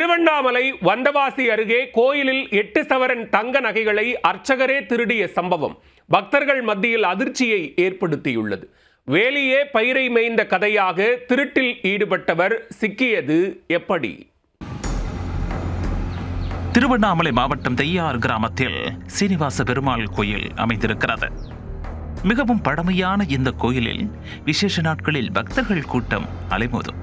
திருவண்ணாமலை வந்தவாசி அருகே கோயிலில் 8 சவரன் தங்க நகைகளை அர்ச்சகரே திருடிய சம்பவம் பக்தர்கள் மத்தியில் அதிர்ச்சியை ஏற்படுத்தியுள்ளது. வேலியே பயிரை மேய்ந்த கதையாக திருட்டில் ஈடுபட்டவர் சிக்கியது எப்படி? திருவண்ணாமலை மாவட்டம் தையார் கிராமத்தில் சீனிவாச பெருமாள் கோயில் அமைந்திருக்கிறது. மிகவும் பழமையான இந்த கோயிலில் விசேஷ நாட்களில் பக்தர்கள் கூட்டம் அலைமோதும்.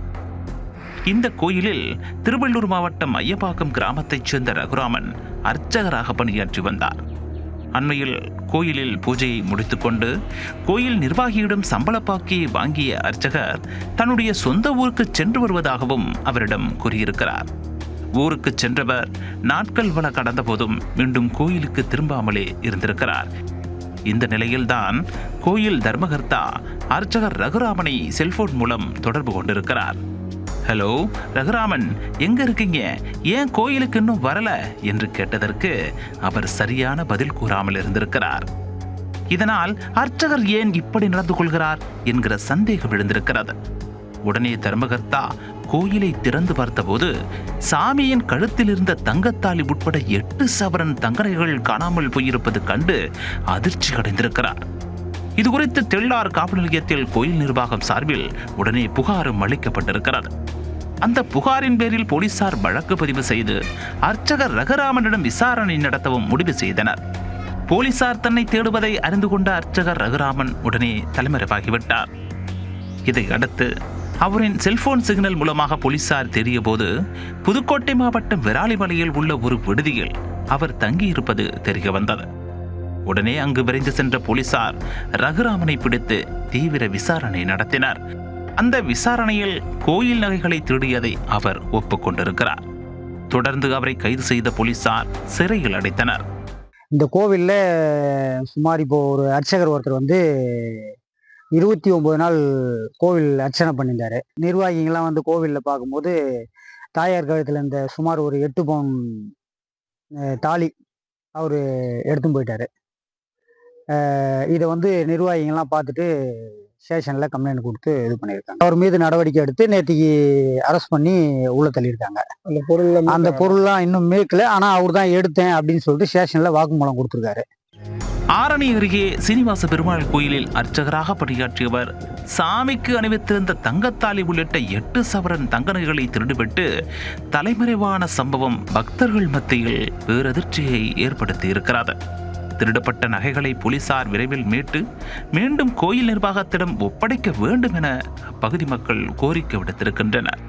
இந்த கோயிலில் திருவள்ளூர் மாவட்டம் ஐயப்பாக்கம் கிராமத்தைச் சேர்ந்த ரகுராமன் அர்ச்சகராக பணியாற்றி வந்தார். அண்மையில் கோயிலில் பூஜையை முடித்துக்கொண்டு கோயில் நிர்வாகியிடம் சம்பளப்பாக்கியை வாங்கிய அர்ச்சகர் தன்னுடைய சொந்த ஊருக்கு சென்று வருவதாகவும் அவரிடம் கூறியிருக்கிறார். ஊருக்கு சென்றவர் நாட்கள் பல கடந்த போதும் மீண்டும் கோயிலுக்கு திரும்பாமலே இருந்திருக்கிறார். இந்த நிலையில்தான் கோயில் தர்மகர்த்தா அர்ச்சகர் ரகுராமனை செல்போன் மூலம் தொடர்பு கொண்டிருக்கிறார். ஹலோ ரகுராமன், எங்க இருக்கீங்க? ஏன் கோயிலுக்கு இன்னும் வரல என்று கேட்டதற்கு அவர் சரியான பதில் கூறாமல் இருந்திருக்கிறார். இதனால் அர்ச்சகர் ஏன் இப்படி நடந்து கொள்கிறார் என்கிற சந்தேகம் எழுந்திருக்கிறது. உடனே தர்மகர்த்தா கோயிலை திறந்து பார்த்தபோது சாமியின் கழுத்தில் இருந்த தங்கத்தாலி உட்பட 8 சவரன் தங்கநகைகள் காணாமல் போயிருப்பது கண்டு அதிர்ச்சி அடைந்திருக்கிறார். இதுகுறித்து தெள்ளார் காவல் நிலையத்தில் கோயில் நிர்வாகம் சார்பில் உடனே புகாரும் அளிக்கப்பட்டிருக்கிறது. அந்த புகாரின் பேரில் போலீசார் வழக்கு பதிவு செய்து அர்ச்சகர் ரகுராமனிடம் விசாரணை நடத்தவும் முடிவு செய்தனர். போலீசார் தன்னை தேடுவதை அறிந்து கொண்ட அர்ச்சகர் ரகுராமன் உடனே தலைமறைவாகிவிட்டார். இதையடுத்து அவரின் செல்போன் சிக்னல் மூலமாக போலீசார் தேடிய போது புதுக்கோட்டை மாவட்டம் விராலிமலையில் உள்ள ஒரு விடுதியில் அவர் தங்கியிருப்பது தெரிய வந்தது. உடனே அங்கு விரைந்து சென்ற போலீசார் ரகுராமனை பிடித்து தீவிர விசாரணை நடத்தினர். அந்த விசாரணையில் கோயில் நகைகளை திருடியதை அவர் ஒப்புக்கொண்டிருக்கிறார். தொடர்ந்து அவரை கைது செய்த போலீசார் சிறையில் அடைத்தனர். இந்த கோவிலில் சுமார் இப்போ ஒரு அர்ச்சகர் ஒருத்தர் 29 நாள் கோவில் அர்ச்சனை பண்ணியிருந்தாரு. நிர்வாகிகள்லாம் கோவிலில் பார்க்கும்போது தாயார் கழுத்தில் இந்த சுமார் ஒரு 8 பவுன் தாலி அவர் எடுத்துன்னு போயிட்டாரு. இதை நிர்வாகிகள்லாம் பார்த்துட்டு ஸ்டேஷனில் கம்ப்ளைண்ட் கொடுத்து இது பண்ணியிருக்காங்க. அவர் மீது நடவடிக்கை எடுத்து நேற்றுக்கு அரெஸ்ட் பண்ணி உள்ள தள்ளியிருக்காங்க. அந்த பொருள்லாம் இன்னும் மீட்கல, ஆனால் அவர் தான் எடுத்தேன் அப்படின்னு சொல்லிட்டு ஸ்டேஷனில் வாக்குமூலம் கொடுத்துருக்காரு. ஆரணி அருகே சீனிவாச பெருமாள் கோயிலில் அர்ச்சகராக பணியாற்றியவர் சாமிக்கு அணிவித்திருந்த தங்கத்தாலி உள்ளிட்ட 8 சவரன் தங்க நகைகளை திருடிவிட்டு தலைமறைவான சம்பவம் பக்தர்கள் மத்தியில் பேரதிர்ச்சியை ஏற்படுத்தி இருக்கிறது. திருடப்பட்ட நகைகளை போலீசார் விரைவில் மீட்டு மீண்டும் கோயில் நிர்வாகத்திடம் ஒப்படைக்க வேண்டும் என அப்பகுதி மக்கள் கோரிக்கை விடுத்திருக்கின்றனர்.